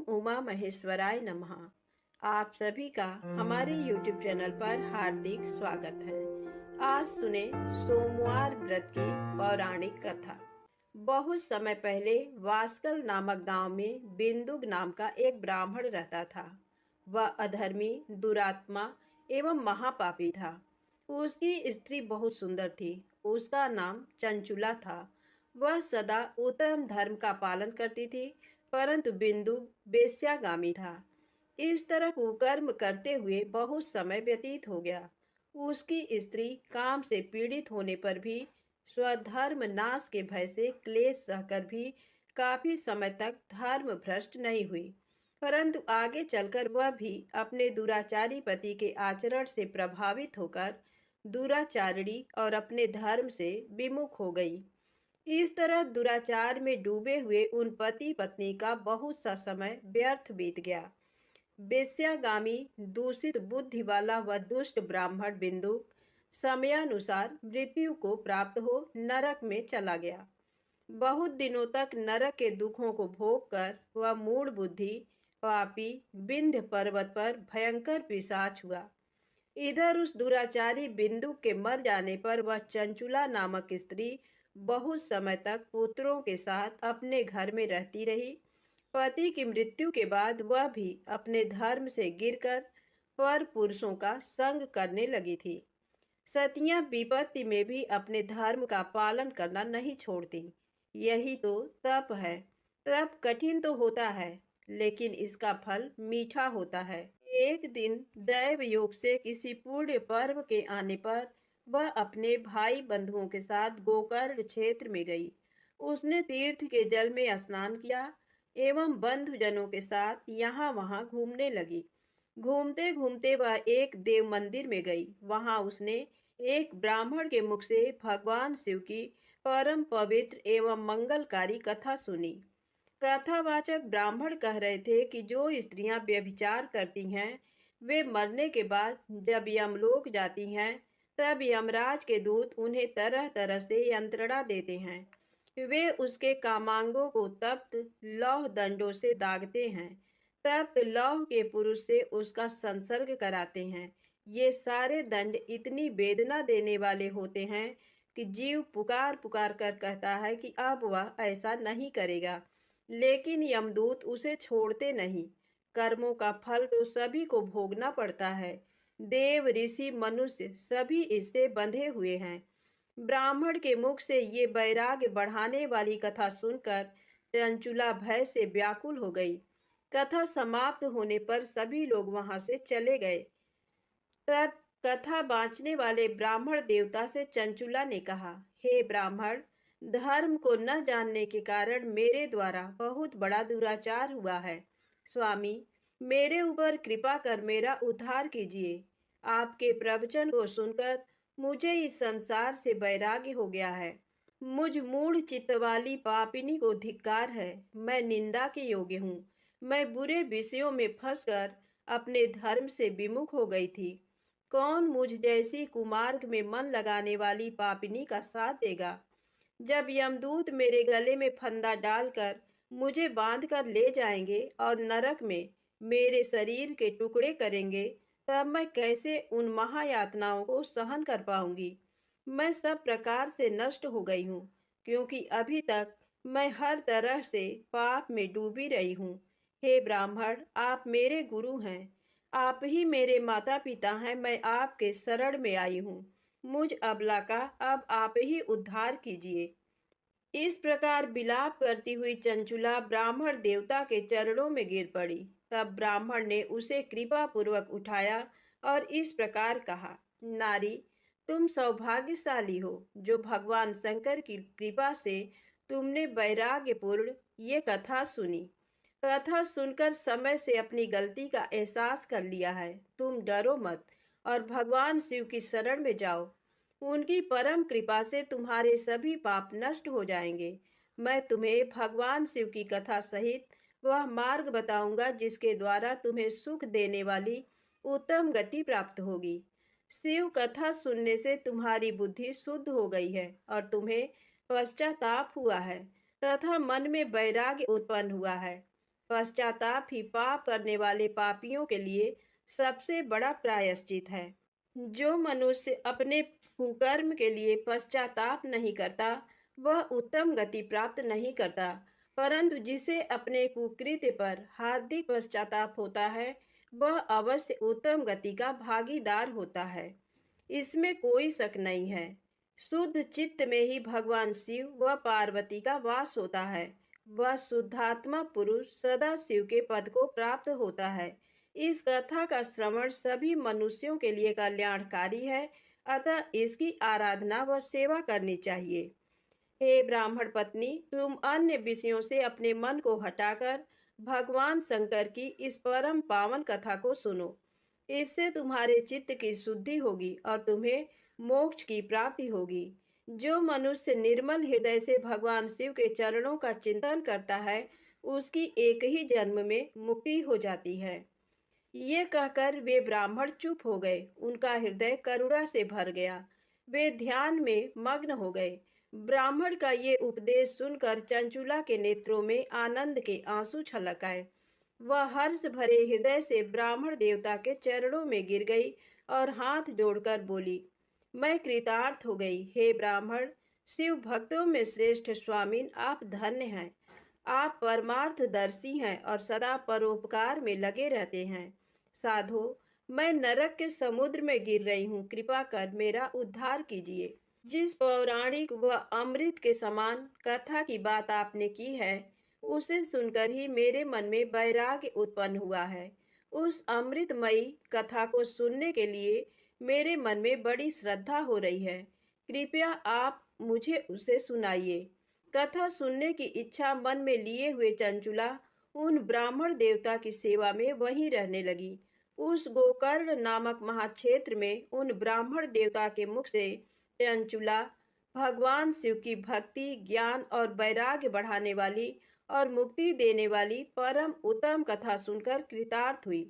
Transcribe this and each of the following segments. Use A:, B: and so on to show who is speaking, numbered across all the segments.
A: उमा महेश्वराय नमः। आप सभी का हमारे YouTube चैनल पर हार्दिक स्वागत है। आज सुने सोमवार व्रत की पौराणिक कथा। बहुत समय पहले वास्कल नामक गांव में बिंदुक नाम का एक ब्राह्मण रहता था। वह अधर्मी, दुरात्मा एवं महापापी था। उसकी स्त्री बहुत सुंदर थी। उसका नाम चंचुला था। वह सदा उत्तम धर्म का पालन करती थी, परंतु बिंदु वेश्यागामी था। इस तरह कुकर्म करते हुए बहुत समय व्यतीत हो गया। उसकी स्त्री काम से पीड़ित होने पर भी स्वधर्म नाश के भय से क्लेश सहकर भी काफी समय तक धर्म भ्रष्ट नहीं हुई। परंतु आगे चलकर वह भी अपने दुराचारी पति के आचरण से प्रभावित होकर दुराचारिणी और अपने धर्म से विमुख हो गई। इस तरह दुराचार में डूबे हुए उन पति पत्नी का बहुत सा समय व्यर्थ बीत गया। वेश्यागामी दूषित बुद्धि वाला वह दुष्ट ब्राह्मण बिंदुक समयानुसार मृत्यु को प्राप्त हो नरक में चला गया। बहुत दिनों तक नरक के दुखों को भोग कर वह मूढ़ बुद्धि पापी विंध्य पर्वत पर भयंकर पिशाच हुआ। इधर उस दुराचारी बिंदु के मर जाने पर वह चंचुला नामक स्त्री बहुत समय तक पुत्रों के साथ अपने घर में रहती रही। पति की मृत्यु के बाद वह भी अपने धर्म से गिरकर पर पुरुषों का संग करने लगी थी। सतियां विपत्ति में भी अपने धर्म का पालन करना नहीं छोड़ती। यही तो तप है। तप कठिन तो होता है, लेकिन इसका फल मीठा होता है। एक दिन दैव योग से किसी पुण्य पर्व के आने पर वह अपने भाई बंधुओं के साथ गोकर्ण क्षेत्र में गई। उसने तीर्थ के जल में स्नान किया एवं बंधुजनों के साथ यहाँ वहाँ घूमने लगी। घूमते घूमते वह एक देव मंदिर में गई। वहां उसने एक ब्राह्मण के मुख से भगवान शिव की परम पवित्र एवं मंगलकारी कथा सुनी। कथावाचक ब्राह्मण कह रहे थे कि जो स्त्रियां व्यभिचार करती हैं वे मरने के बाद जब यमलोक जाती हैं तब यमराज के दूत उन्हें तरह तरह से यंत्रणा देते हैं। वे उसके कामांगों को तप्त लौह दंडों से दागते हैं। तप्त लौह के पुरुष से उसका संसर्ग कराते हैं। ये सारे दंड इतनी वेदना देने वाले होते हैं कि जीव पुकार पुकार कर कहता है कि अब वह ऐसा नहीं करेगा, लेकिन यमदूत उसे छोड़ते नहीं। कर्मों का फल तो सभी को भोगना पड़ता है। देव ऋषि मनुष्य सभी इससे बंधे हुए हैं। ब्राह्मण के मुख से ये वैराग्य बढ़ाने वाली कथा सुनकर चंचुला भय से व्याकुल हो गई। कथा समाप्त होने पर सभी लोग वहां से चले गए। तब कथा बांचने वाले ब्राह्मण देवता से चंचुला ने कहा, हे ब्राह्मण, धर्म को न जानने के कारण मेरे द्वारा बहुत बड़ा दुराचार हुआ है। स्वामी, मेरे ऊपर कृपा कर मेरा उद्धार कीजिए। आपके प्रवचन को सुनकर मुझे इस संसार से वैराग्य हो गया है। मुझ मूढ़ चित्त वाली पापिनी को धिक्कार है। मैं निंदा के योग्य हूँ। मैं बुरे विषयों में फंसकर अपने धर्म से विमुख हो गई थी। कौन मुझ जैसी कुमार्ग में मन लगाने वाली पापिनी का साथ देगा? जब यमदूत मेरे गले में फंदा डालकर मुझे बांध कर ले जाएंगे और नरक में मेरे शरीर के टुकड़े करेंगे, तब मैं कैसे उन महायातनाओं को सहन कर पाऊंगी? मैं सब प्रकार से नष्ट हो गई हूँ, क्योंकि अभी तक मैं हर तरह से पाप में डूबी रही हूँ। हे ब्राह्मण, आप मेरे गुरु हैं। आप ही मेरे माता पिता हैं। मैं आपके शरण में आई हूँ। मुझ अबला का अब आप ही उद्धार कीजिए। इस प्रकार विलाप करती हुई चंचुला ब्राह्मण देवता के चरणों में गिर पड़ी। तब ब्राह्मण ने उसे कृपा पूर्वक उठाया और इस प्रकार कहा, नारी, तुम सौभाग्यशाली हो जो भगवान शंकर की कृपा से तुमने वैराग्यपूर्ण ये कथा सुनी। कथा सुनकर समय से अपनी गलती का एहसास कर लिया है। तुम डरो मत और भगवान शिव की शरण में जाओ। उनकी परम कृपा से तुम्हारे सभी पाप नष्ट हो जाएंगे। मैं तुम्हें भगवान शिव की कथा सहित वह मार्ग बताऊंगा जिसके द्वारा तुम्हें सुख देने वाली उत्तम गति प्राप्त होगी। शिव कथा सुनने से तुम्हारी बुद्धि शुद्ध हो गई है और तुम्हें पश्चाताप हुआ है तथा मन में वैराग्य उत्पन्न हुआ है। पश्चाताप ही पाप करने वाले पापियों के लिए सबसे बड़ा प्रायश्चित है। जो मनुष्य अपने कुकर्म के लिए पश्चाताप नहीं करता, वह उत्तम गति प्राप्त नहीं करता, परंतु जिसे अपने कुकृत्य पर हार्दिक पश्चाताप होता है, वह अवश्य उत्तम गति का भागीदार होता है। इसमें कोई शक नहीं है। शुद्ध चित्त में ही भगवान शिव व पार्वती का वास होता है। वह शुद्धात्मा पुरुष सदा शिव के पद को प्राप्त होता है। इस कथा का श्रवण सभी मनुष्यों के लिए कल्याणकारी है, अतः इसकी आराधना व सेवा करनी चाहिए। हे ब्राह्मण पत्नी, तुम अन्य विषयों से अपने मन को हटाकर भगवान शंकर की इस परम पावन कथा को सुनो। इससे तुम्हारे चित्त की शुद्धि होगी और तुम्हें मोक्ष की प्राप्ति होगी। जो मनुष्य निर्मल हृदय से भगवान शिव के चरणों का चिंतन करता है, उसकी एक ही जन्म में मुक्ति हो जाती है। ये कहकर वे ब्राह्मण चुप हो गए। उनका हृदय करुणा से भर गया। वे ध्यान में मग्न हो गए। ब्राह्मण का ये उपदेश सुनकर चंचुला के नेत्रों में आनंद के आंसू छलक आए। वह हर्ष भरे हृदय से ब्राह्मण देवता के चरणों में गिर गई और हाथ जोड़कर बोली, मैं कृतार्थ हो गई। हे ब्राह्मण, शिव भक्तों में श्रेष्ठ स्वामिन, आप धन्य हैं। आप परमार्थदर्शी हैं और सदा परोपकार में लगे रहते हैं। साधो, मैं नरक के समुद्र में गिर रही हूँ, कृपा कर मेरा उद्धार कीजिए। जिस पौराणिक व अमृत के समान कथा की बात आपने की है, उसे सुनकर ही मेरे मन में वैराग्य उत्पन्न हुआ है। उस अमृतमयी कथा को सुनने के लिए मेरे मन में बड़ी श्रद्धा हो रही है। कृपया आप मुझे उसे सुनाइए। कथा सुनने की इच्छा मन में लिए हुए चंचुला उन ब्राह्मण देवता की सेवा में वहीं रहने लगी। उस गोकर्ण नामक महाक्षेत्र में उन ब्राह्मण देवता के मुख से चंचुला भगवान शिव की भक्ति, ज्ञान और वैराग्य बढ़ाने वाली और मुक्ति देने वाली परम उत्तम कथा सुनकर कृतार्थ हुई।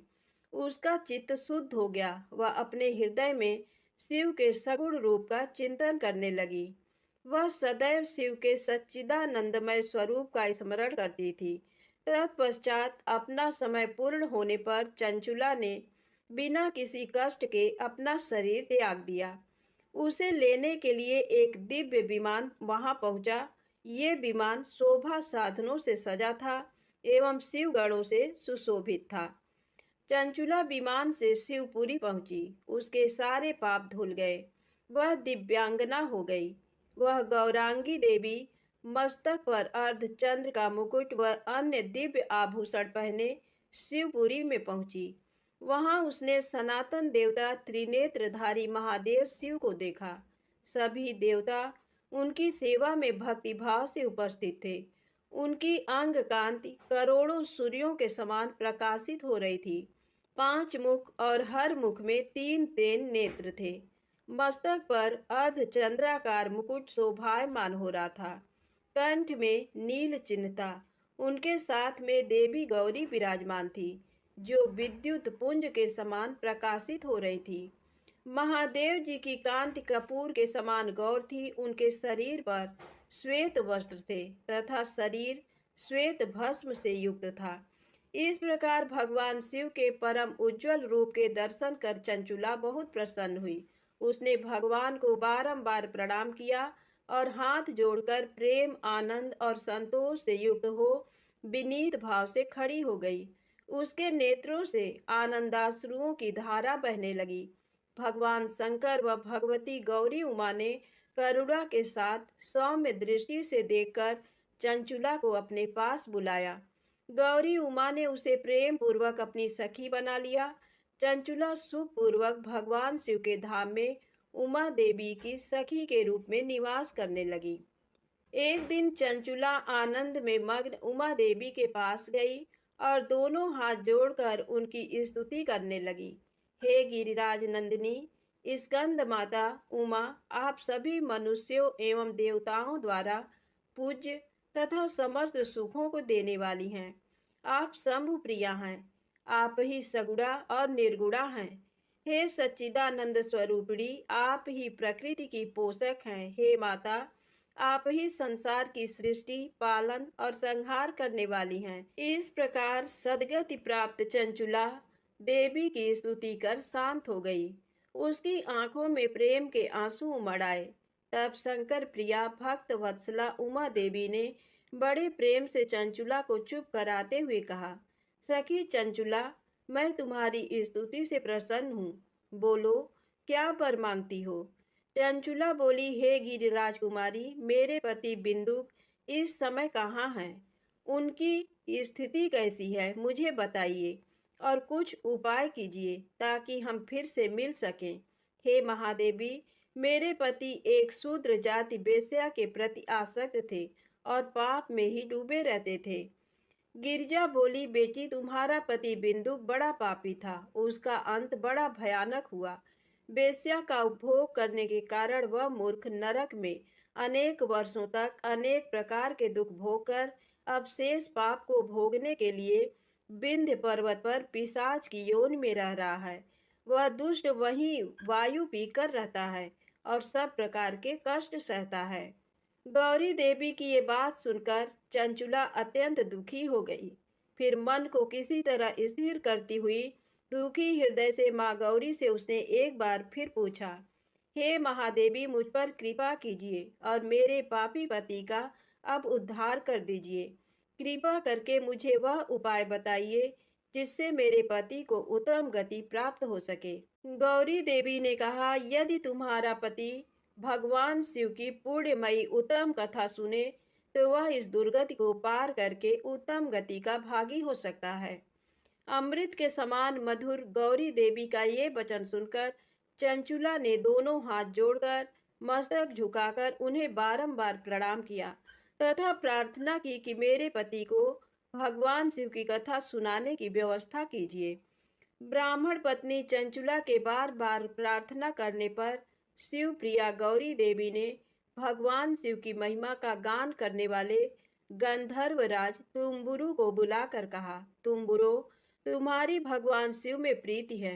A: उसका चित्त शुद्ध हो गया। वह अपने हृदय में शिव के सगुण रूप का चिंतन करने लगी। वह सदैव शिव के सच्चिदानंदमय स्वरूप का स्मरण करती थी। तत्पश्चात अपना समय पूर्ण होने पर चंचुला ने बिना किसी कष्ट के अपना शरीर त्याग दिया। उसे लेने के लिए एक दिव्य विमान वहां पहुंचा। ये विमान शोभा साधनों से सजा था एवं शिवगणों से सुशोभित था। चंचुला विमान से शिवपुरी पहुंची। उसके सारे पाप धुल गए। वह दिव्यांगना हो गई। वह गौरांगी देवी मस्तक पर अर्धचंद्र का मुकुट व अन्य दिव्य आभूषण पहने शिवपुरी में पहुंची। वहां उसने सनातन देवता त्रिनेत्रधारी महादेव शिव को देखा। सभी देवता उनकी सेवा में भक्तिभाव से उपस्थित थे। उनकी अंग कांति करोड़ों सूर्यों के समान प्रकाशित हो रही थी। 5 मुख और हर मुख में 3 नेत्र थे। मस्तक पर अर्धचंद्राकार मुकुट शोभायमान हो रहा था। कंठ में नील चिन्ह था। उनके साथ में देवी गौरी विराजमान थी, जो विद्युत पुंज के समान प्रकाशित हो रही थी। महादेव जी की कांति कपूर के समान गौर थी। उनके शरीर पर श्वेत वस्त्र थे तथा शरीर श्वेत भस्म से युक्त था। इस प्रकार भगवान शिव के परम उज्जवल रूप के दर्शन कर चंचुला बहुत प्रसन्न हुई। उसने भगवान को बारंबार प्रणाम किया और हाथ जोड़कर प्रेम, आनंद और संतोष से युक्त हो विनीत भाव से खड़ी हो गई। उसके नेत्रों से आनंदाश्रुओं की धारा बहने लगी। भगवान शंकर व भगवती गौरी उमा ने करुणा के साथ सौम्य दृष्टि से देखकर चंचुला को अपने पास बुलाया। गौरी उमा ने उसे प्रेम पूर्वक अपनी सखी बना लिया। चंचुला सुखपूर्वक भगवान शिव के धाम में उमा देवी की सखी के रूप में निवास करने लगी। एक दिन चंचुला आनंद में मग्न उमा देवी के पास गई और दोनों हाथ जोड़कर उनकी स्तुति करने लगी। हे गिरिराज नंदिनी, स्कंद माता उमा, आप सभी मनुष्यों एवं देवताओं द्वारा पूज्य तथा समस्त सुखों को देने वाली हैं। आप शंभु प्रिया हैं। आप ही सगुणा और निर्गुणा हैं। हे सच्चिदानंद स्वरूपिणी, आप ही प्रकृति की पोषक हैं। हे माता, आप ही संसार की सृष्टि, पालन और संहार करने वाली हैं। इस प्रकार सदगति प्राप्त चंचुला देवी की स्तुति कर शांत हो गई। उसकी आंखों में प्रेम के आंसू उमड़ आए। तब शंकर प्रिया भक्त वत्सला उमा देवी ने बड़े प्रेम से चंचुला को चुप कराते हुए कहा, सखी चंचुला, मैं तुम्हारी स्तुति से प्रसन्न हूँ। बोलो, क्या वर मांगती हो? चंचुला बोली, हे गिरिराज कुमारी, मेरे पति बिंदुक इस समय कहाँ हैं? उनकी स्थिति कैसी है, मुझे बताइए और कुछ उपाय कीजिए ताकि हम फिर से मिल सकें। हे महादेवी, मेरे पति एक शूद्र जाति वेश्या के प्रति आसक्त थे और पाप में ही डूबे रहते थे। गिरिजा बोली, बेटी, तुम्हारा पति बिंदुक बड़ा पापी था, उसका अंत बड़ा भयानक हुआ। वेश्या का उपभोग करने के कारण वह मूर्ख नरक में अनेक वर्षों तक अनेक प्रकार के दुख भोगकर अब शेष पाप को भोगने के लिए विंध्य पर्वत पर पिशाच की योनि में रह रहा है। वह दुष्ट वहीं वायु पीकर रहता है और सब प्रकार के कष्ट सहता है। गौरी देवी की ये बात सुनकर चंचुला अत्यंत दुखी हो गई। फिर मन को किसी तरह स्थिर करती हुई दुखी हृदय से माँ गौरी से उसने एक बार फिर पूछा, हे महादेवी, मुझ पर कृपा कीजिए और मेरे पापी पति का अब उद्धार कर दीजिए। कृपा करके मुझे वह उपाय बताइए जिससे मेरे पति को उत्तम गति प्राप्त हो सके। गौरी देवी ने कहा, यदि तुम्हारा पति भगवान शिव की पुण्यमयी उत्तम कथा सुने तो वह इस दुर्गति को पार करके उत्तम गति का भागी हो सकता है। अमृत के समान मधुर गौरी देवी का ये वचन सुनकर चंचुला ने दोनों हाथ जोड़कर मस्तक झुकाकर उन्हें बारंबार प्रणाम किया तथा प्रार्थना की कि मेरे पति को भगवान शिव की कथा सुनाने की व्यवस्था कीजिए। ब्राह्मण पत्नी चंचुला के बार बार प्रार्थना करने पर शिव प्रिया गौरी देवी ने भगवान शिव की महिमा का गान करने वाले गंधर्वराज तुम्बुरु को बुलाकर कहा, तुम्बुरो, तुम्हारी भगवान शिव में प्रीति है।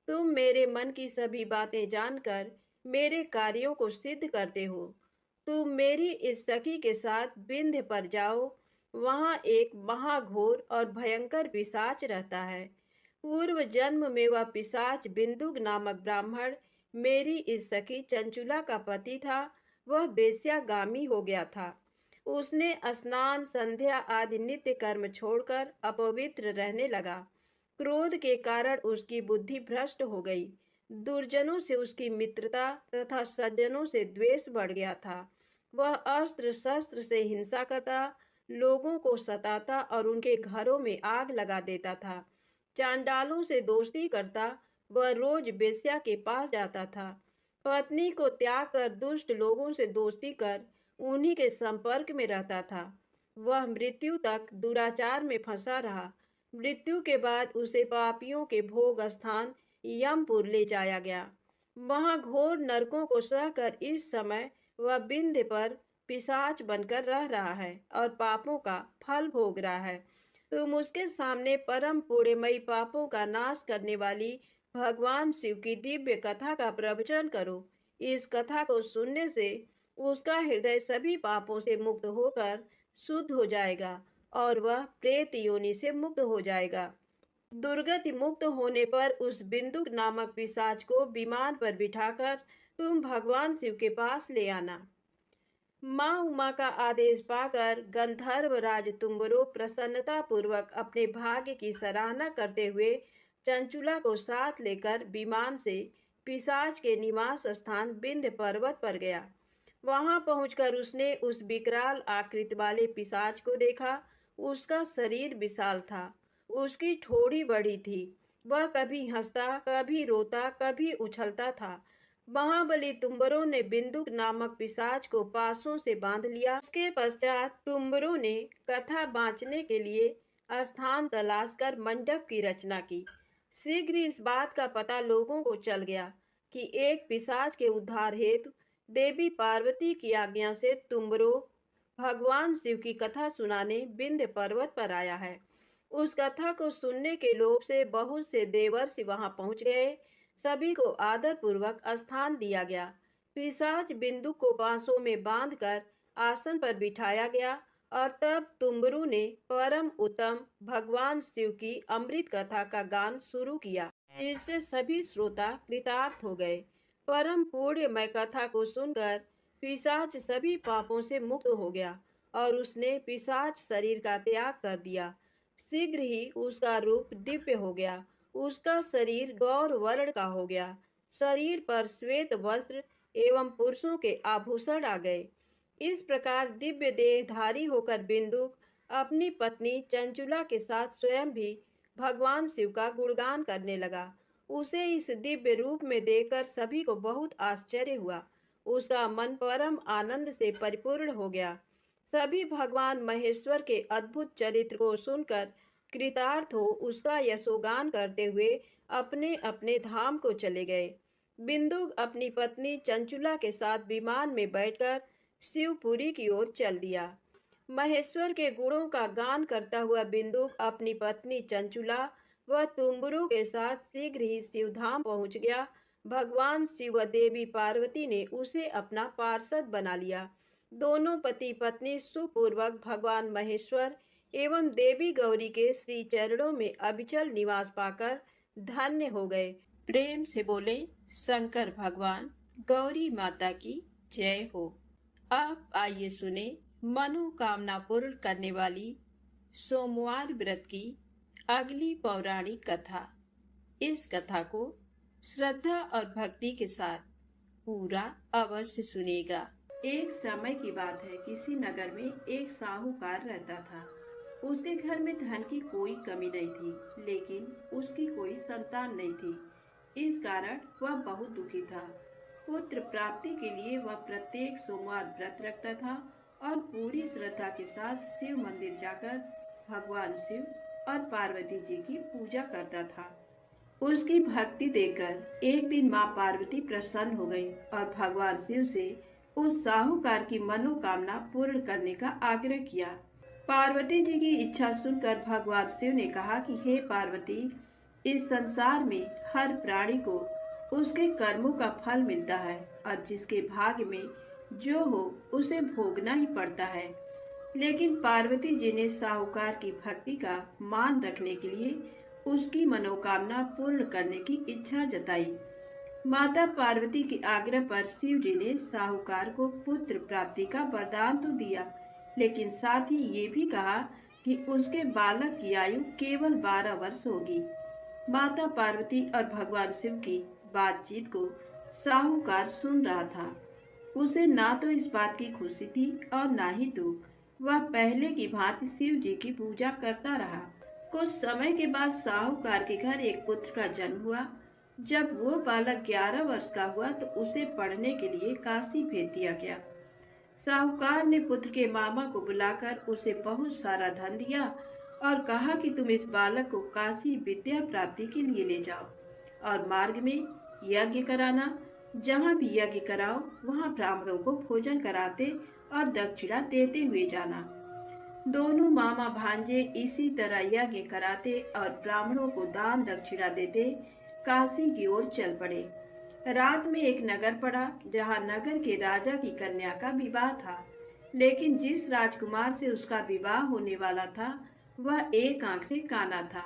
A: तुम मेरे मन की सभी बातें जानकर मेरे कार्यों को सिद्ध करते हो। तुम मेरी इस सखी के साथ विंध्य पर जाओ। वहाँ एक महाघोर और भयंकर पिशाच रहता है। पूर्व जन्म में वह पिशाच बिंदुक नामक ब्राह्मण मेरी इस सखी चंचुला का पति था। वह वेश्यागामी हो गया था। उसने स्नान, संध्या आदि नित्य कर्म छोड़कर अपवित्र रहने लगा। क्रोध के कारण उसकी बुद्धि भ्रष्ट हो गई। दुर्जनों से उसकी मित्रता तथा सज्जनों से द्वेष बढ़ गया था। वह अस्त्र शस्त्र से हिंसा करता, लोगों को सताता और उनके घरों में आग लगा देता था। चांडालों से दोस्ती करता, वह रोज वेश्या के पास जाता था। पत्नी को त्याग कर दुष्ट लोगों से दोस्ती कर उन्हीं के संपर्क में रहता था। वह मृत्यु तक दुराचार में फंसा रहा। मृत्यु के बाद उसे पापियों के भोग स्थान यमपुर ले जाया गया। वहां घोर नरकों को सहकर इस समय वह विंध्य पर पिशाच बनकर रह रहा है और पापों का फल भोग रहा है। तुम उसके सामने परम पुण्यमयी पापों का नाश करने वाली भगवान शिव की दिव्य कथा का प्रवचन करो। इस कथा को सुनने से उसका हृदय सभी पापों से मुक्त होकर शुद्ध हो जाएगा और वह प्रेत योनि से मुक्त हो जाएगा। दुर्गति मुक्त होने पर उस बिंदुक नामक पिशाच को विमान पर बिठाकर तुम भगवान शिव के पास ले आना। माँ उमा का आदेश पाकर गंधर्व राज तुम्बरो प्रसन्नता पूर्वक अपने भाग्य की सराहना करते हुए चंचुला को साथ लेकर विमान से पिशाच के निवास स्थान विंध्य पर्वत पर गया। वहां पहुंचकर उसने उस विकराल आकृति वाले पिशाच को देखा। उसका शरीर विशाल था, उसकी ठोड़ी बड़ी थी। वह कभी हंसता, कभी रोता, कभी उछलता था। महाबली तुम्बरों ने बिंदुक नामक पिशाच को पासों से बांध लिया। उसके पश्चात तुम्बरों ने कथा बाँचने के लिए स्थान तलाश कर मंडप की रचना की। शीघ्र इस बात का पता लोगों को चल गया कि एक पिशाच के उद्धार हेतु देवी पार्वती की आज्ञा से तुम्बरो भगवान शिव की कथा सुनाने विंध्य पर्वत पर आया है। उस कथा को सुनने के लोभ से बहुत से देवर्षि वहां पहुंच गए। सभी को आदर पूर्वक स्थान दिया गया। पिशाच बिंदु को बांसों में बांधकर आसन पर बिठाया गया और तब तुम्बरू ने परम उत्तम भगवान शिव की अमृत कथा का गान शुरू किया, जिससे सभी श्रोता कृतार्थ हो गए। परम पुण्यमय कथा को सुनकर पिशाच सभी पापों से मुक्त हो गया और उसने पिशाच शरीर का त्याग कर दिया। शीघ्र ही उसका रूप दिव्य हो गया, उसका शरीर गौर वर्ण का हो गया, शरीर पर श्वेत वस्त्र एवं पुरुषों के आभूषण आ गए। इस प्रकार दिव्य देहधारी होकर बिंदुक अपनी पत्नी चंचुला के साथ स्वयं भी भगवान शिव का गुणगान करने लगा। उसे इस दिव्य रूप में देखकर सभी को बहुत आश्चर्य हुआ। उसका मन परम आनंद से परिपूर्ण हो गया। सभी भगवान महेश्वर के अद्भुत चरित्र को सुनकर कृतार्थ हो उसका यशोगान करते हुए अपने अपने धाम को चले गए। बिंदुक अपनी पत्नी चंचुला के साथ विमान में बैठकर शिवपुरी की ओर चल दिया। महेश्वर के गुणों का गान करता हुआ बिंदुक अपनी पत्नी चंचुला व तुम्बरू के साथ शीघ्र ही शिवधाम पहुंच गया। भगवान शिव व देवी पार्वती ने उसे अपना पार्षद बना लिया। दोनों पति पत्नी सुपूर्वक भगवान महेश्वर एवं देवी गौरी के श्री चरणों में अविचल निवास पाकर धन्य हो गए। प्रेम से बोले शंकर भगवान गौरी माता की जय हो। अब आइए सुने मनोकामना पूर्ण करने वाली सोमवार व्रत की अगली पौराणिक कथा। इस कथा को श्रद्धा और भक्ति के साथ पूरा अवश्य सुनेगा। एक समय की बात है, किसी नगर में एक साहूकार रहता था। उसके घर में धन की कोई कमी नहीं थी, लेकिन उसकी कोई संतान नहीं थी। इस कारण वह बहुत दुखी था। पुत्र प्राप्ति के लिए वह प्रत्येक सोमवार व्रत रखता था और पूरी श्रद्धा के साथ शिव मंदिर जाकर भगवान शिव और पार्वती जी की पूजा करता था। उसकी भक्ति देखकर एक दिन माँ पार्वती प्रसन्न हो गई और भगवान शिव से उस साहूकार की मनोकामना पूर्ण करने का आग्रह किया। पार्वती जी की इच्छा सुनकर भगवान शिव ने कहा कि हे पार्वती, इस संसार में हर प्राणी को उसके कर्मों का फल मिलता है और जिसके भाग्य में जो हो उसे भोगना ही पड़ता है। लेकिन पार्वती जी ने साहूकार की भक्ति का मान रखने के लिए उसकी मनोकामना पूर्ण करने की इच्छा जताई। माता पार्वती के आग्रह पर शिव जी ने साहूकार को पुत्र प्राप्ति का वरदान तो दिया, लेकिन साथ ही ये भी कहा कि उसके बालक की आयु केवल 12 वर्ष होगी। माता पार्वती और भगवान शिव की बातचीत को साहूकार सुन रहा था। उसे ना तो इस बात की खुशी थी और ना ही दुख। वह पहले की भांति शिव जी की पूजा करता रहा। कुछ समय के बाद साहूकार के घर एक पुत्र का जन्म हुआ। जब वो बालक 11 वर्ष का हुआ तो उसे पढ़ने के लिए काशी भेज दिया गया। साहूकार ने पुत्र के मामा को बुलाकर उसे बहुत सारा धन दिया और कहा कि तुम इस बालक को काशी विद्या प्राप्ति के लिए ले जाओ और मार्ग में यज्ञ कराना। जहाँ भी यज्ञ कराओ वहाँ ब्राह्मणों को भोजन कराते और दक्षिणा देते हुए जाना। दोनों मामा भांजे इसी तरह यज्ञ कराते और ब्राह्मणों को दान दक्षिणा देते काशी की ओर चल पड़े। रात में एक नगर पड़ा जहाँ नगर के राजा की कन्या का विवाह था, लेकिन जिस राजकुमार से उसका विवाह होने वाला था वह एक आंख से काना था।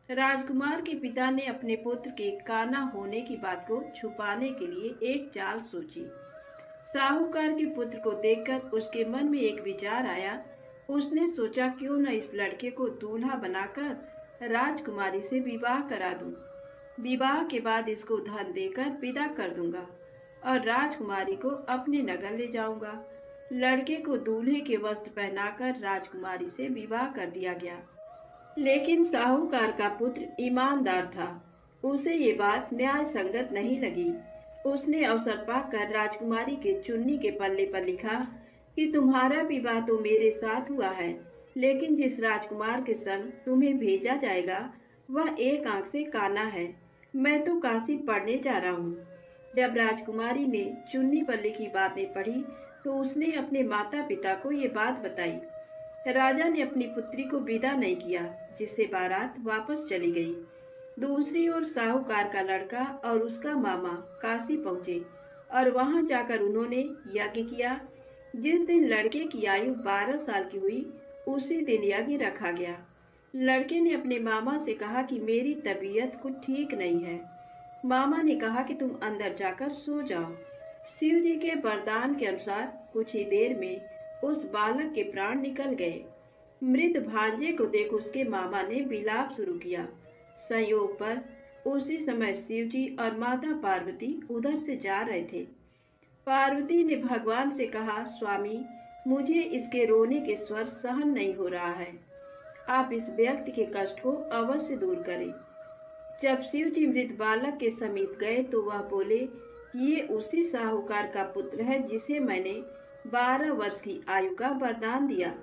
A: राजकुमार के पिता ने अपने पुत्र के काना होने की बात को छुपाने के लिए एक चाल सोची। साहूकार के पुत्र को देखकर उसके मन में एक विचार आया। उसने सोचा क्यों न इस लड़के को दूल्हा बनाकर राजकुमारी से विवाह करा दूं। विवाह के बाद इसको धन देकर विदा कर दूंगा और राजकुमारी को अपने नगर ले जाऊंगा। लड़के को दूल्हे के वस्त्र पहनाकर राजकुमारी से विवाह कर दिया गया। लेकिन साहूकार का पुत्र ईमानदार था। उसे ये बात न्याय संगत नहीं लगी। उसने अवसर पाकर राजकुमारी के चुन्नी के पल्ले पर लिखा कि तुम्हारा विवाह तो मेरे साथ हुआ है, लेकिन जिस राजकुमार के संग तुम्हें भेजा जाएगा वह एक आंख से काना है। मैं तो काशी पढ़ने जा रहा हूँ। जब राजकुमारी ने चुन्नी पर लिखी बातें पढ़ी तो उसने अपने माता पिता को ये बात बताई। राजा ने अपनी पुत्री को विदा नहीं किया, जिससे बारात वापस चली गई। दूसरी ओर साहूकार का लड़का और उसका मामा काशी पहुंचे और वहां जाकर उन्होंने यज्ञ किया। जिस दिन लड़के की आयु 12 साल की हुई, उसी दिन यज्ञ रखा गया। लड़के ने अपने मामा से कहा कि मेरी तबीयत कुछ ठीक नहीं है। मामा ने कहा कि तुम अंदर जाकर सो जाओ। शिव जी के वरदान के अनुसार कुछ ही देर में उस बालक के प्राण निकल गए। मृत भांजे को देख उसके मामा ने विलाप शुरू किया। संयोगवश उसी समय शिव जी और माता पार्वती उधर से जा रहे थे। पार्वती ने भगवान से कहा, स्वामी, मुझे इसके रोने के स्वर सहन नहीं हो रहा है। आप इस व्यक्ति के कष्ट को अवश्य दूर करें। जब शिव जी मृत बालक के समीप गए तो वह बोले, ये उसी साहूकार का पुत्र है जिसे मैंने 12 वर्ष की आयु का वरदान दिया।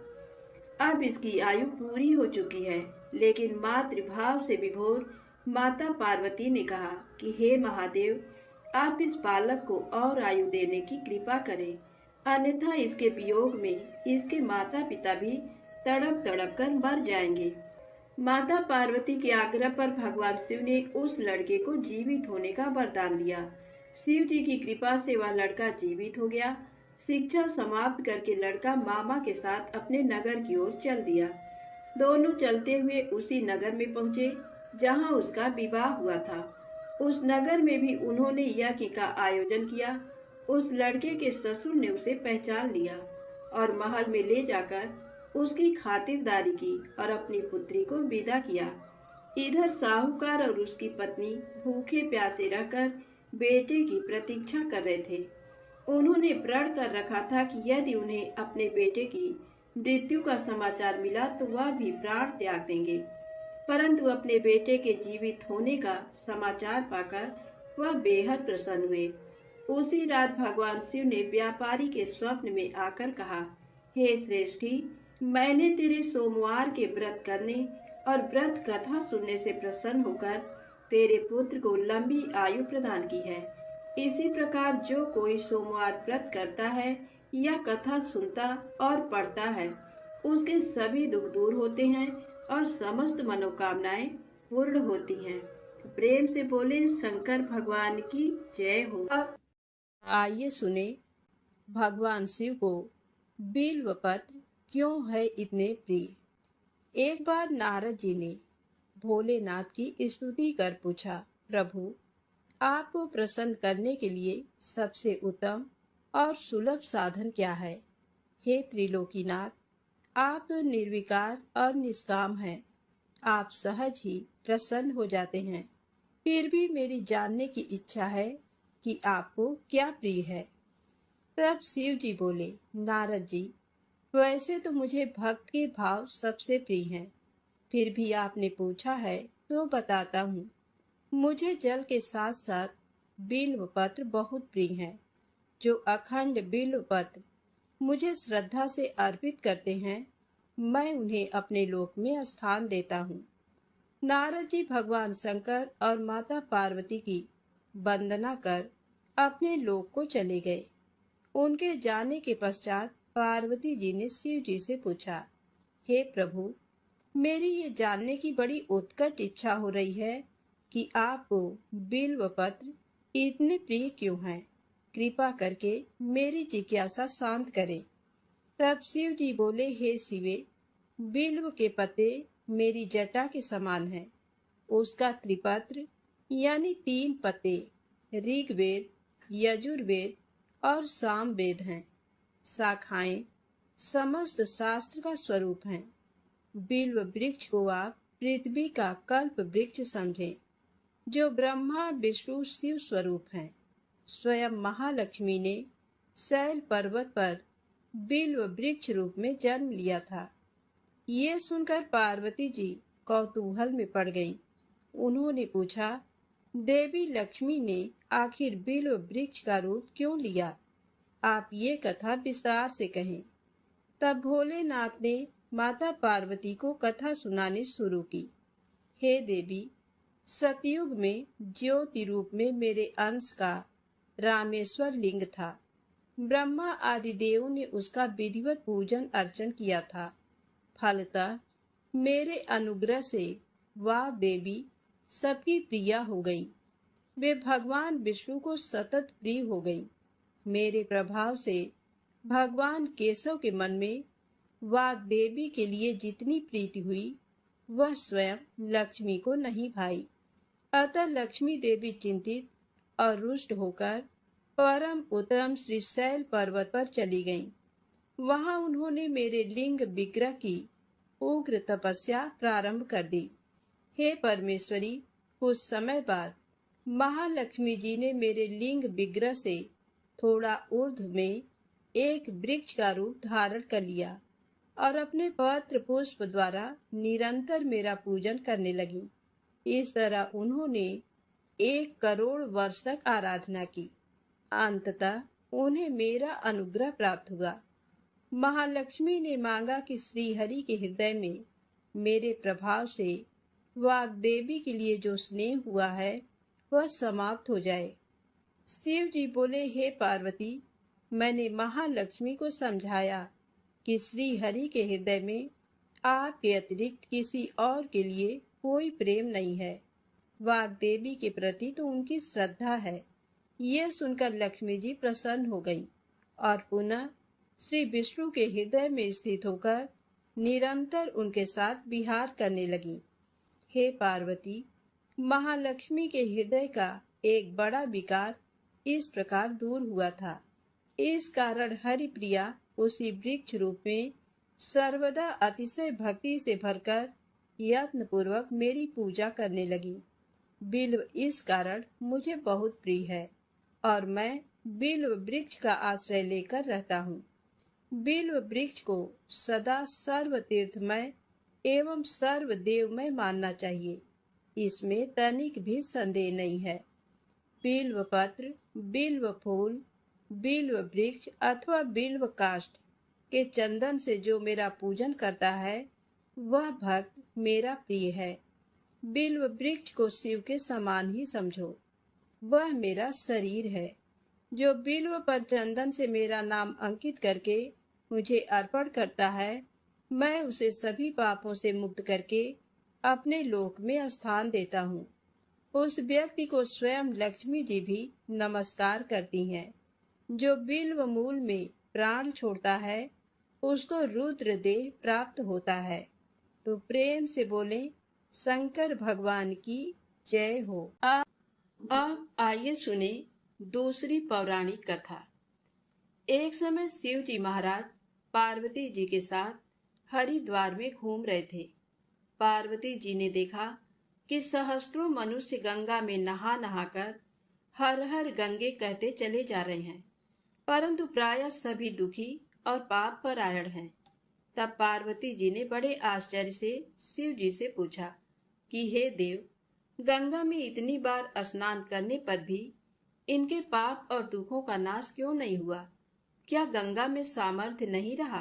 A: अब इसकी आयु पूरी हो चुकी है। लेकिन मातृभाव से विभोर माता पार्वती ने कहा कि हे महादेव, आप इस बालक को और आयु देने की कृपा करें, अन्यथा इसके वियोग में इसके माता पिता भी तड़प तड़प कर मर जाएंगे। माता पार्वती के आग्रह पर भगवान शिव ने उस लड़के को जीवित होने का वरदान दिया। शिव जी की कृपा से वह लड़का जीवित हो गया। शिक्षा समाप्त करके लड़का मामा के साथ अपने नगर की ओर चल दिया। दोनों चलते हुए उसी नगर में पहुंचे जहां उसका विवाह हुआ था। उस नगर में भी उन्होंने यज्ञ का आयोजन किया। उस लड़के के ससुर ने उसे पहचान लिया और महल में ले जाकर उसकी खातिरदारी की और अपनी पुत्री को विदा किया। इधर साहूकार और उसकी पत्नी भूखे प्यासे रहकर बेटे की प्रतीक्षा कर रहे थे। उन्होंने प्रण कर रखा था कि यदि उन्हें अपने बेटे की मृत्यु का समाचार मिला तो वह भी प्राण त्याग देंगे। परंतु अपने बेटे के जीवित होने का समाचार पाकर वह बेहद प्रसन्न हुए। उसी रात भगवान शिव ने व्यापारी के स्वप्न में आकर कहा, हे श्रेष्ठी, मैंने तेरे सोमवार के व्रत करने और व्रत कथा सुनने से प्रसन्न होकर तेरे पुत्र को लंबी आयु प्रदान की है। इसी प्रकार जो कोई सोमवार व्रत करता है या कथा सुनता और पढ़ता है, उसके सभी दुख दूर होते हैं और समस्त मनोकामनाएं पूर्ण होती हैं। प्रेम से बोले शंकर भगवान की जय हो। अब आइए सुने भगवान शिव को बिल्व पत्र क्यों है इतने प्रिय। एक बार नारद जी ने भोलेनाथ की स्तुति कर पूछा, प्रभु, आपको प्रसन्न करने के लिए सबसे उत्तम और सुलभ साधन क्या है। हे त्रिलोकीनाथ, आप तो निर्विकार और निष्काम हैं। आप सहज ही प्रसन्न हो जाते हैं। फिर भी मेरी जानने की इच्छा है कि आपको क्या प्रिय है। तब शिव जी बोले, नारद जी, वैसे तो मुझे भक्त के भाव सबसे प्रिय हैं। फिर भी आपने पूछा है तो बताता हूँ। मुझे जल के साथ साथ बिल्व पत्र बहुत प्रिय हैं। जो अखंड बिल्व पत्र मुझे श्रद्धा से अर्पित करते हैं, मैं उन्हें अपने लोक में स्थान देता हूँ। नारद जी भगवान शंकर और माता पार्वती की वंदना कर अपने लोक को चले गए। उनके जाने के पश्चात पार्वती जी ने शिव जी से पूछा, हे प्रभु, मेरी ये जानने की बड़ी उत्कट इच्छा हो रही है कि आपको बिल्व पत्र इतने प्रिय क्यों हैं। कृपा करके मेरी जिज्ञासा शांत करें। तब शिव जी बोले, हे शिवे, बिल्व के पत्ते मेरी जटा के समान हैं। उसका त्रिपत्र यानी 3 पत्ते ऋग्वेद, यजुर्वेद और सामवेद हैं। शाखाएं समस्त शास्त्र का स्वरूप हैं। बिल्व वृक्ष को आप पृथ्वी का कल्प वृक्ष समझें, जो ब्रह्मा विष्णु शिव स्वरूप हैं। स्वयं महालक्ष्मी ने शैल पर्वत पर बिल्व वृक्ष रूप में जन्म लिया था। ये सुनकर पार्वती जी कौतूहल में पड़ गईं। उन्होंने पूछा, देवी लक्ष्मी ने आखिर बिल्व वृक्ष का रूप क्यों लिया। आप ये कथा विस्तार से कहें। तब भोलेनाथ ने माता पार्वती को कथा सुनानी शुरू की। हे देवी, सतयुग में ज्योति रूप में मेरे अंश का रामेश्वर लिंग था। ब्रह्मा आदि देवों ने उसका विधिवत पूजन अर्चन किया था। फलतः मेरे अनुग्रह से वाग देवी सबकी प्रिया हो गई। वे भगवान विष्णु को सतत प्रिय हो गई। मेरे प्रभाव से भगवान केशव के मन में वाग्देवी के लिए जितनी प्रीति हुई वह स्वयं लक्ष्मी को नहीं भाई। अतः लक्ष्मी देवी चिंतित और रुष्ट होकर परम उत्तम श्रीशैल पर्वत पर चली गईं। वहां उन्होंने मेरे लिंग विग्रह की उग्र तपस्या प्रारंभ कर दी। हे परमेश्वरी, कुछ समय बाद महालक्ष्मी जी ने मेरे लिंग विग्रह से थोड़ा ऊर्ध्व में एक वृक्ष का रूप धारण कर लिया और अपने पत्र पुष्प द्वारा निरंतर मेरा पूजन करने लगी। इस तरह उन्होंने 1 करोड़ वर्ष तक आराधना की। अंततः उन्हें मेरा अनुग्रह प्राप्त हुआ। महालक्ष्मी ने मांगा कि श्रीहरि के हृदय में मेरे प्रभाव से वाग्देवी के लिए जो स्नेह हुआ है वह समाप्त हो जाए। शिव जी बोले, हे पार्वती, मैंने महालक्ष्मी को समझाया कि श्रीहरि के हृदय में आपके अतिरिक्त किसी और के लिए कोई प्रेम नहीं है। वाग्देवी के प्रति तो उनकी श्रद्धा है। यह सुनकर लक्ष्मी जी प्रसन्न हो गईं और पुनः श्री विष्णु के हृदय में स्थित होकर निरंतर उनके साथ विहार करने लगी। हे पार्वती, महालक्ष्मी के हृदय का एक बड़ा विकार इस प्रकार दूर हुआ था। इस कारण हरिप्रिया उसी वृक्ष रूप में सर्वदा अतिशय भक्ति से भरकर यत्न पूर्वक मेरी पूजा करने लगी। बिल्व इस कारण मुझे बहुत प्रिय है और मैं बिल्व वृक्ष का आश्रय लेकर रहता हूँ। बिल्व वृक्ष को सदा सर्व तीर्थमय एवं सर्व देवमय मानना चाहिए, इसमें तनिक भी संदेह नहीं है। बिल्व पत्र, बिल्व फूल, बिल्व वृक्ष अथवा बिल्व काष्ठ के चंदन से जो मेरा पूजन करता है वह भक्त मेरा प्रिय है। बिल्व वृक्ष को शिव के समान ही समझो, वह मेरा शरीर है। जो बिल्व पर चंदन से मेरा नाम अंकित करके मुझे अर्पण करता है, मैं उसे सभी पापों से मुक्त करके अपने लोक में स्थान देता हूँ। उस व्यक्ति को स्वयं लक्ष्मी जी भी नमस्कार करती हैं। जो बिल्व मूल में प्राण छोड़ता है उसको रुद्र देह प्राप्त होता है। तो प्रेम से बोले, शंकर भगवान की जय हो। अब आइए सुने दूसरी पौराणिक कथा। एक समय शिव जी महाराज पार्वती जी के साथ हरिद्वार में घूम रहे थे। पार्वती जी ने देखा कि सहस्त्रों मनुष्य गंगा में नहा नहाकर हर हर गंगे कहते चले जा रहे हैं, परंतु प्रायः सभी दुखी और पाप परायण हैं। तब पार्वती जी ने बड़े आश्चर्य से शिव जी से पूछा कि हे देव, गंगा में इतनी बार स्नान करने पर भी इनके पाप और दुखों का नाश क्यों नहीं हुआ? क्या गंगा में सामर्थ्य नहीं रहा?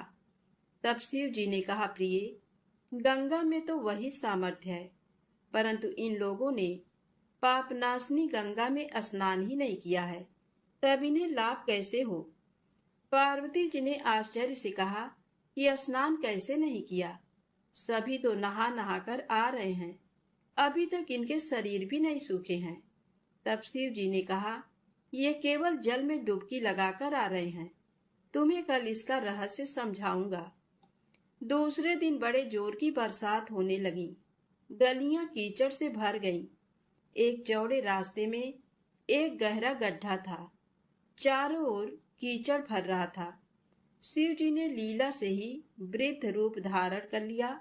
A: तब शिव जी ने कहा, प्रिय, गंगा में तो वही सामर्थ्य है, परंतु इन लोगों ने पापनाशनी गंगा में स्नान ही नहीं किया है, तब इन्हें लाभ कैसे हो? पार्वती जी ने आश्चर्य से कहा कि स्नान कैसे नहीं किया? सभी तो नहा नहाकर आ रहे हैं, अभी तक इनके शरीर भी नहीं सूखे हैं। तब शिव जी ने कहा, ये केवल जल में डुबकी लगाकर आ रहे हैं, तुम्हें कल इसका रहस्य समझाऊंगा। दूसरे दिन बड़े जोर की बरसात होने लगी। गलियां कीचड़ से भर गईं। एक चौड़े रास्ते में एक गहरा गड्ढा था। चारों ओर कीचड़ भर रहा था। शिव जी ने लीला से ही वृद्ध रूप धारण कर लिया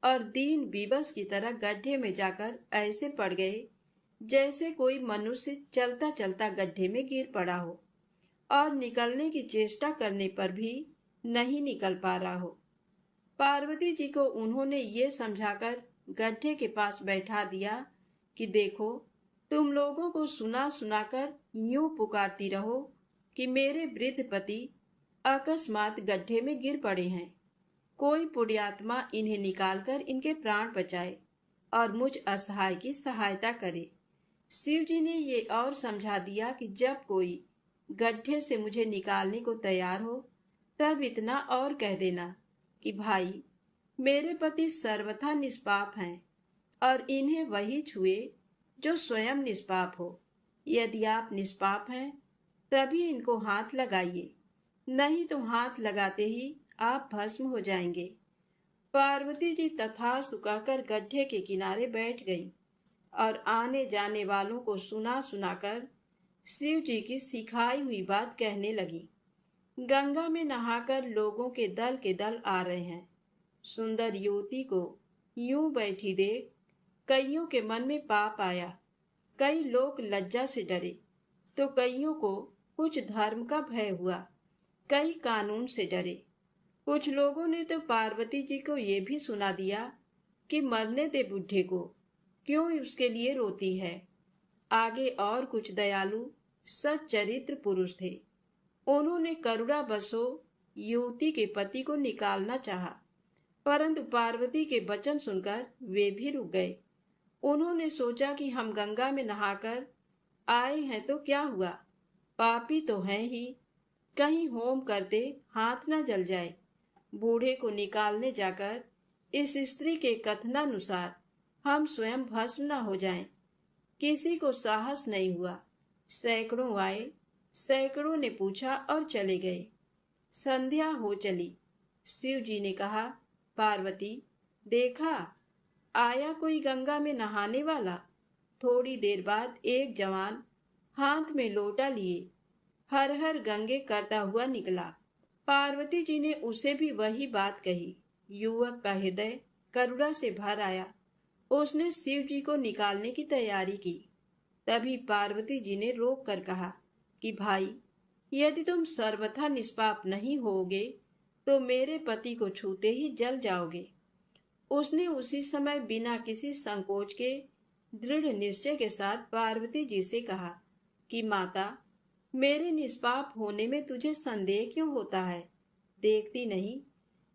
A: और दीन विवश की तरह गड्ढे में जाकर ऐसे पड़ गए जैसे कोई मनुष्य चलता चलता गड्ढे में गिर पड़ा हो और निकलने की चेष्टा करने पर भी नहीं निकल पा रहा हो। पार्वती जी को उन्होंने ये समझाकर गड्ढे के पास बैठा दिया कि देखो, तुम लोगों को सुना सुनाकर यूं पुकारती रहो कि मेरे वृद्ध पति अकस्मात गड्ढे में गिर पड़े हैं। कोई पुण्यात्मा इन्हें निकालकर इनके प्राण बचाए और मुझ असहाय की सहायता करे। शिव जी ने ये और समझा दिया कि जब कोई गड्ढे से मुझे निकालने को तैयार हो तब इतना और कह देना कि भाई, मेरे पति सर्वथा निष्पाप हैं और इन्हें वही छुए जो स्वयं निष्पाप हो। यदि आप निष्पाप हैं तभी इनको हाथ लगाइए, नहीं तो हाथ लगाते ही आप भस्म हो जाएंगे। पार्वती जी तथास्तु कहकर गड्ढे के किनारे बैठ गई और आने जाने वालों को सुना सुनाकर शिव जी की सिखाई हुई बात कहने लगी। गंगा में नहाकर लोगों के दल आ रहे हैं। सुंदर युवती को यूं बैठी देख कईयों के मन में पाप आया। कई लोग लज्जा से डरे तो कईयों को कुछ धर्म का भय हुआ, कई कानून से डरे। कुछ लोगों ने तो पार्वती जी को ये भी सुना दिया कि मरने दे बुढ़े को, क्यों उसके लिए रोती है। आगे और कुछ दयालु सच्चरित्र पुरुष थे। उन्होंने करुणा बसो युवती के पति को निकालना चाहा, परंतु पार्वती के वचन सुनकर वे भी रुक गए। उन्होंने सोचा कि हम गंगा में नहाकर आए हैं तो क्या हुआ, पापी तो हैं ही, कहीं होम करते हाथ न जल जाए। बूढ़े को निकालने जाकर इस स्त्री के कथनानुसार हम स्वयं भस्म न हो जाएं। किसी को साहस नहीं हुआ। सैकड़ों आए, सैकड़ों ने पूछा और चले गए। संध्या हो चली। शिव जी ने कहा, पार्वती देखा, आया कोई गंगा में नहाने वाला। थोड़ी देर बाद एक जवान हाथ में लोटा लिए हर हर गंगे करता हुआ निकला। पार्वती जी ने उसे भी वही बात कही। युवक का हृदय करुणा से भर आया। उसने शिव जी को निकालने की तैयारी की। तभी पार्वती जी ने रोक कर कहा कि भाई, यदि तुम सर्वथा निष्पाप नहीं होगे तो मेरे पति को छूते ही जल जाओगे। उसने उसी समय बिना किसी संकोच के दृढ़ निश्चय के साथ पार्वती जी से कहा कि माता, मेरे निष्पाप होने में तुझे संदेह क्यों होता है? देखती नहीं,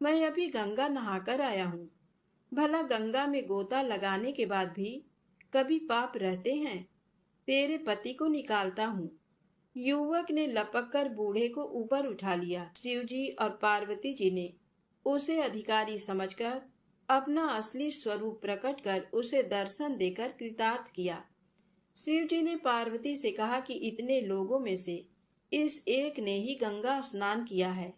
A: मैं अभी गंगा नहाकर आया हूँ। भला गंगा में गोता लगाने के बाद भी कभी पाप रहते हैं? तेरे पति को निकालता हूँ। युवक ने लपक कर बूढ़े को ऊपर उठा लिया। शिवजी और पार्वती जी ने उसे अधिकारी समझकर अपना असली स्वरूप प्रकट कर उसे दर्शन देकर कृतार्थ किया। शिवजी ने पार्वती से कहा कि इतने लोगों में से इस एक ने ही गंगा स्नान किया है।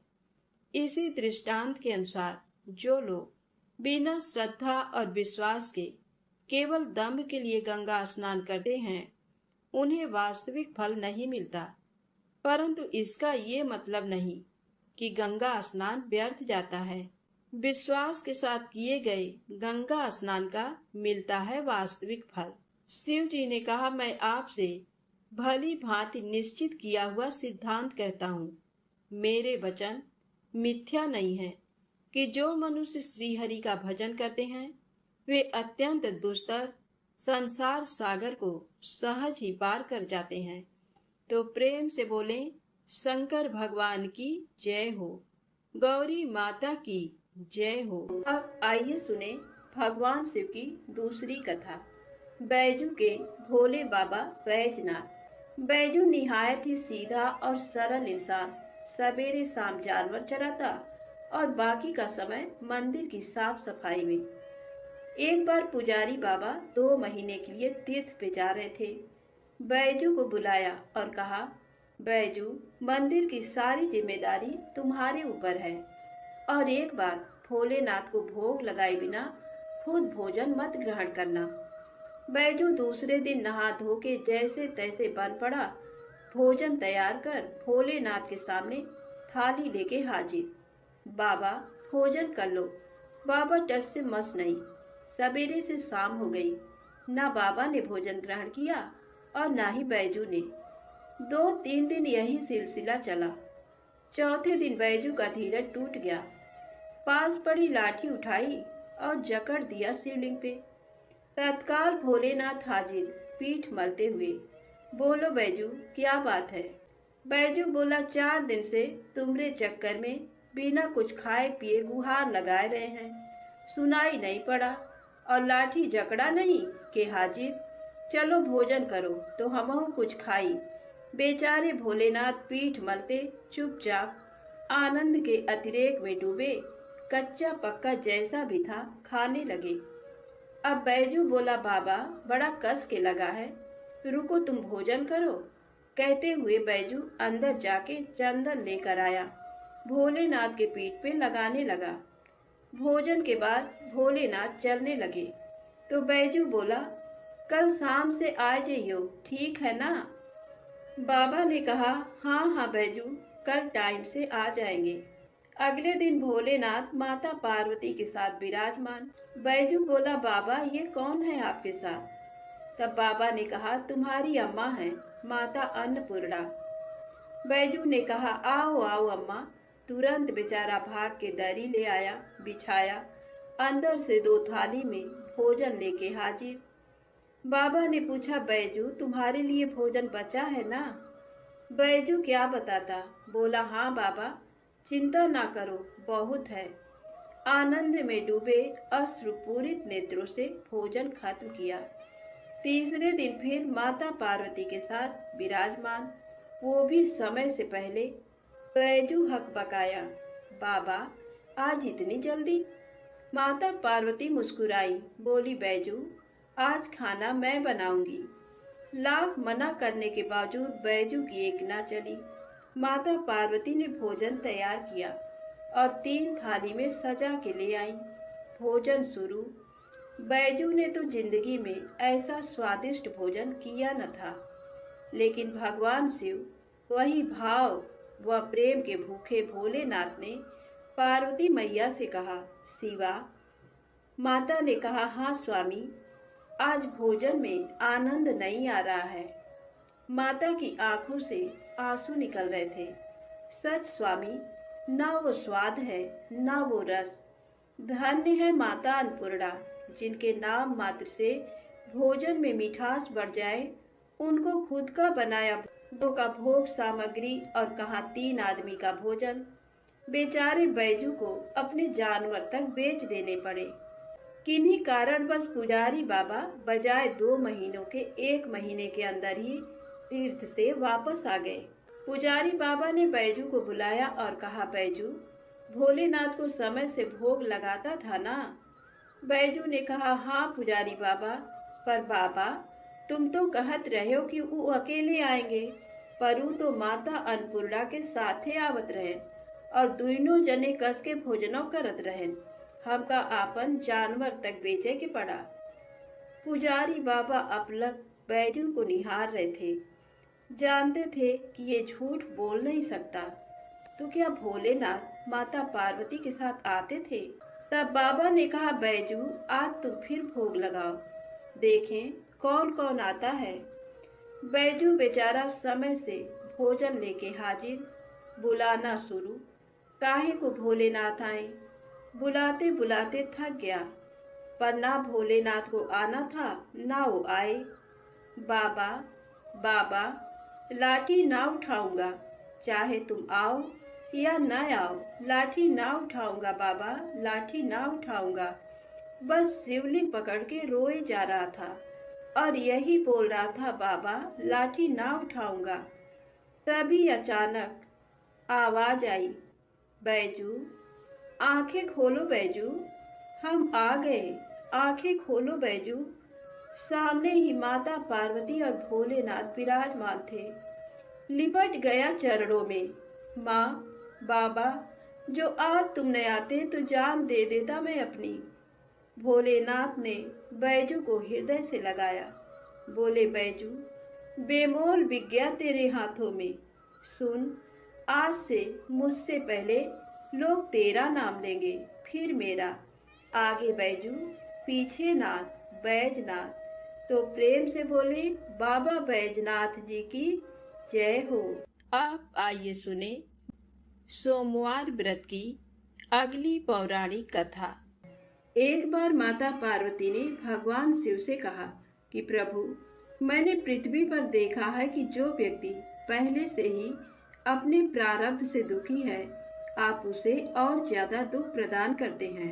A: इसी दृष्टांत के अनुसार जो लोग बिना श्रद्धा और विश्वास के केवल दम्भ के लिए गंगा स्नान करते हैं, उन्हें वास्तविक फल नहीं मिलता। परंतु इसका ये मतलब नहीं कि गंगा स्नान व्यर्थ जाता है। विश्वास के साथ किए गए गंगा स्नान का मिलता है वास्तविक फल। शिव जी ने कहा, मैं आपसे भली भांति निश्चित किया हुआ सिद्धांत कहता हूँ। मेरे वचन मिथ्या नहीं है कि जो मनुष्य श्रीहरि का भजन करते हैं वे अत्यंत दुस्तर संसार सागर को सहज ही पार कर जाते हैं। तो प्रेम से बोले, शंकर भगवान की जय हो, गौरी माता की जय हो। अब आइए सुने भगवान शिव की दूसरी कथा। बैजू के भोले बाबा बैजनाथ। बैजू निहायत ही सीधा और सरल इंसान सवेरे शाम जानवर चराता और बाकी का समय मंदिर की साफ सफाई में। एक बार पुजारी बाबा 2 महीने के लिए तीर्थ पे जा रहे थे। बैजू को बुलाया और कहा, बैजू, मंदिर की सारी जिम्मेदारी तुम्हारे ऊपर है और एक बार भोलेनाथ को भोग लगाए बिना खुद भोजन मत ग्रहण करना। बैजू दूसरे दिन नहा धो के जैसे तैसे बन पड़ा। भोजन तैयार कर भोलेनाथ के सामने थाली लेके हाजिर। बाबा, भोजन कर लो। बाबा टस से मस नहीं। सवेरे से शाम हो गई, ना बाबा ने भोजन ग्रहण किया और ना ही बैजू ने। 2-3 दिन यही सिलसिला चला। चौथे दिन बैजू का धीरज टूट गया। पास पड़ी लाठी उठाई और जकड़ दिया शिवलिंग पे। तत्काल भोलेनाथ हाजिर, पीठ मलते हुए। बोलो बैजू, क्या बात है? बैजू बोला, 4 दिन से तुम्हारे चक्कर में बिना कुछ खाए पिए गुहार लगाए रहे हैं, सुनाई नहीं पड़ा और लाठी जकड़ा नहीं के हाजिर। चलो भोजन करो तो हमहू कुछ खाई। बेचारे भोलेनाथ पीठ मलते चुपचाप आनंद के अतिरेक में डूबे, कच्चा पक्का जैसा भी था खाने लगे। अब बैजू बोला, बाबा बड़ा कस के लगा है, रुको तुम भोजन करो। कहते हुए बैजू अंदर जाके चंदन लेकर आया। भोलेनाथ के पीठ पे लगाने लगा। भोजन के बाद भोलेनाथ चलने लगे तो बैजू बोला, कल शाम से आ जाइयो, ठीक है ना? बाबा ने कहा, हाँ हाँ बैजू, कल टाइम से आ जाएंगे। अगले दिन भोलेनाथ माता पार्वती के साथ विराजमान। बैजू बोला, बाबा ये कौन है आपके साथ? तब बाबा ने कहा, तुम्हारी अम्मा है, माता अन्नपूर्णा। बैजू ने कहा, आओ आओ अम्मा। तुरंत बेचारा भाग के दरी ले आया, बिछाया, अंदर से 2 थाली में भोजन लेके हाजिर। बाबा ने पूछा, बैजू तुम्हारे लिए भोजन बचा है ना? बैजू क्या बताता, बोला, हाँ बाबा, चिंता ना करो, बहुत है। आनंद में डूबे अश्रुपूरित नेत्रों से भोजन खत्म किया। तीसरे दिन फिर माता पार्वती के साथ विराजमान, वो भी समय से पहले। बैजू हकबकाया, बाबा आज इतनी जल्दी? माता पार्वती मुस्कुराई, बोली, बैजू आज खाना मैं बनाऊंगी। लाख मना करने के बावजूद बैजू की एक ना चली। माता पार्वती ने भोजन तैयार किया और 3 थाली में सजा के ले आई। भोजन शुरू। बैजू ने तो जिंदगी में ऐसा स्वादिष्ट भोजन किया न था, लेकिन भगवान शिव वही भाव व प्रेम के भूखे भोलेनाथ ने पार्वती मैया से कहा, शिवा। माता ने कहा, हाँ स्वामी, आज भोजन में आनंद नहीं आ रहा है। माता की आंखों से आंसू निकल रहे थे। सच स्वामी, ना वो स्वाद है ना वो रस। धन्य है माता अन्नपूर्णा, जिनके नाम मात्र से भोजन में मिठास बढ़ जाए। उनको खुद का बनाया दो का भोग सामग्री और कहाँ 3 आदमी का भोजन। बेचारे बैजू को अपने जानवर तक बेच देने पड़े। किन्हीं कारणवश पुजारी बाबा बजाय 2 महीनों के 1 महीने के अंदर ही तीर्थ से वापस आ गए। पुजारी बाबा ने बैजू को बुलाया और कहा, बैजू भोलेनाथ को समय से भोग लगाता था ना? बैजू ने कहा, हाँ पुजारी बाबा, पर बाबा तुम तो कहत रहे हो कि वो अकेले आएंगे, पर वो तो माता अन्नपूर्णा के साथे आवत रहे और दोनों जने कस के भोजनों करत रहे। हमका आपन जानवर तक बेचे के पड़ा। पुजारी बाबा अपलक बैजू को निहार रहे थे। जानते थे कि ये झूठ बोल नहीं सकता, तो क्या भोलेनाथ माता पार्वती के साथ आते थे? तब बाबा ने कहा, बैजू आज तुम फिर भोग लगाओ, देखें कौन कौन आता है। बैजू बेचारा समय से भोजन लेके हाजिर। बुलाना शुरू। काहे को भोलेनाथ आए? बुलाते बुलाते थक गया, पर ना भोलेनाथ को आना था ना वो आए। बाबा बाबा, लाठी ना उठाऊंगा, चाहे तुम आओ या न आओ, लाठी ना उठाऊंगा बाबा, लाठी ना उठाऊंगा। बस शिवलिंग पकड़ के रोए जा रहा था और यही बोल रहा था, बाबा लाठी ना उठाऊंगा। तभी अचानक आवाज आई, बैजू आंखें खोलो बैजू, हम आ गए, आंखें खोलो बैजू। सामने ही माता पार्वती और भोलेनाथ विराजमान थे। लिपट गया चरणों में। माँ बाबा, जो आज तुम न आते तो जान दे देता मैं अपनी। भोलेनाथ ने बैजू को हृदय से लगाया। बोले, बैजू बेमोल विज्ञा तेरे हाथों में। सुन, आज से मुझसे पहले लोग तेरा नाम लेंगे, फिर मेरा। आगे बैजू, पीछे नाथ, बैजनाथ। तो प्रेम से बोले, बाबा बैजनाथ जी की जय हो। अब आइए सुने सोमवार व्रत की अगली पौराणिक कथा। एक बार माता पार्वती ने भगवान शिव से कहा कि प्रभु, मैंने पृथ्वी पर देखा है कि जो व्यक्ति पहले से ही अपने प्रारब्ध से दुखी है, आप उसे और ज्यादा दुख प्रदान करते हैं,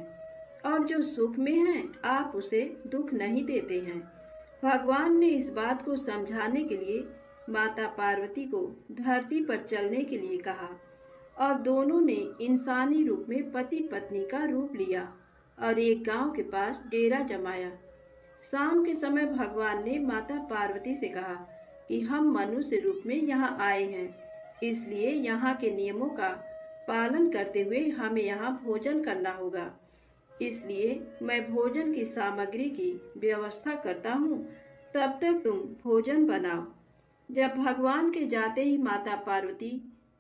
A: और जो सुख में है आप उसे दुख नहीं देते हैं। भगवान ने इस बात को समझाने के लिए माता पार्वती को धरती पर चलने के लिए कहा और दोनों ने इंसानी रूप में पति पत्नी का रूप लिया और एक गांव के पास डेरा जमाया। शाम के समय भगवान ने माता पार्वती से कहा, कि हम मनुष्य रूप में यहाँ आए हैं, इसलिए यहाँ के नियमों का पालन करते हुए हमें यहाँ भोजन करना होगा। इसलिए मैं भोजन की सामग्री की व्यवस्था करता हूँ, तब तक तुम भोजन बनाओ। जब भगवान के जाते ही माता पार्वती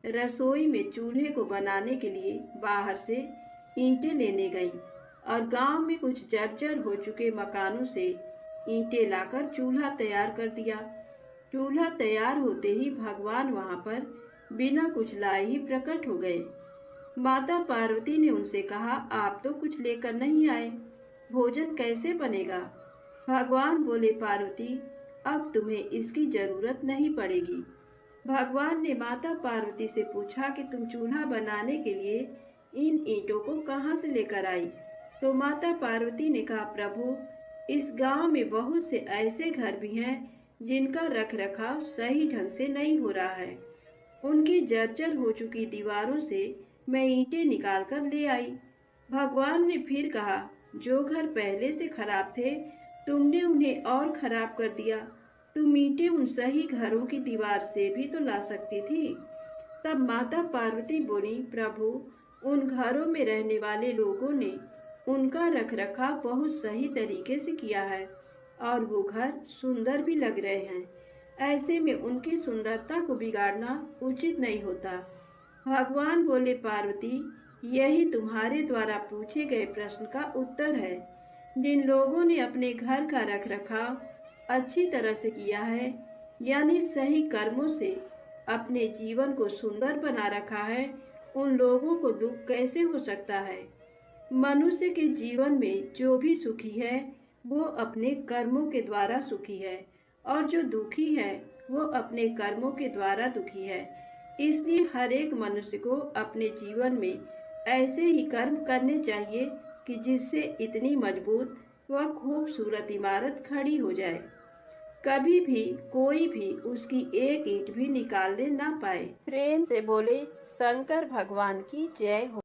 A: रसोई में चूल्हे को बनाने के लिए बाहर से ईंटें लेने गईं और गांव में कुछ जर्जर हो चुके मकानों से ईंटें लाकर चूल्हा तैयार कर दिया। चूल्हा तैयार होते ही भगवान वहां पर बिना कुछ लाए ही प्रकट हो गए। माता पार्वती ने उनसे कहा, आप तो कुछ लेकर नहीं आए, भोजन कैसे बनेगा? भगवान बोले, पार्वती अब तुम्हें इसकी जरूरत नहीं पड़ेगी। भगवान ने माता पार्वती से पूछा कि तुम चूल्हा बनाने के लिए इन ईंटों को कहाँ से लेकर आई? तो माता पार्वती ने कहा, प्रभु इस गांव में बहुत से ऐसे घर भी हैं जिनका रख रखाव सही ढंग से नहीं हो रहा है। उनकी जर्जर हो चुकी दीवारों से मैं ईंटें निकाल कर ले आई। भगवान ने फिर कहा, जो घर पहले से खराब थे तुमने उन्हें और खराब कर दिया। तुम ईंटें उन सही घरों की दीवार से भी तो ला सकती थी। तब माता पार्वती बोली, प्रभु उन घरों में रहने वाले लोगों ने उनका रखरखाव बहुत सही तरीके से किया है और वो घर सुंदर भी लग रहे हैं। ऐसे में उनकी सुंदरता को बिगाड़ना उचित नहीं होता। भगवान बोले, पार्वती यही तुम्हारे द्वारा पूछे गए प्रश्न का उत्तर है। जिन लोगों ने अपने घर का रखरखाव अच्छी तरह से किया है, यानी सही कर्मों से अपने जीवन को सुंदर बना रखा है, उन लोगों को दुख कैसे हो सकता है? मनुष्य के जीवन में जो भी सुखी है वो अपने कर्मों के द्वारा सुखी है और जो दुखी है वो अपने कर्मों के द्वारा दुखी है। इसलिए हर एक मनुष्य को अपने जीवन में ऐसे ही कर्म करने चाहिए कि जिससे इतनी मजबूत व खूबसूरत इमारत खड़ी हो जाए, कभी भी कोई भी उसकी एक ईंट भी निकालने ना पाए। प्रेम से बोले शंकर भगवान की जय हो।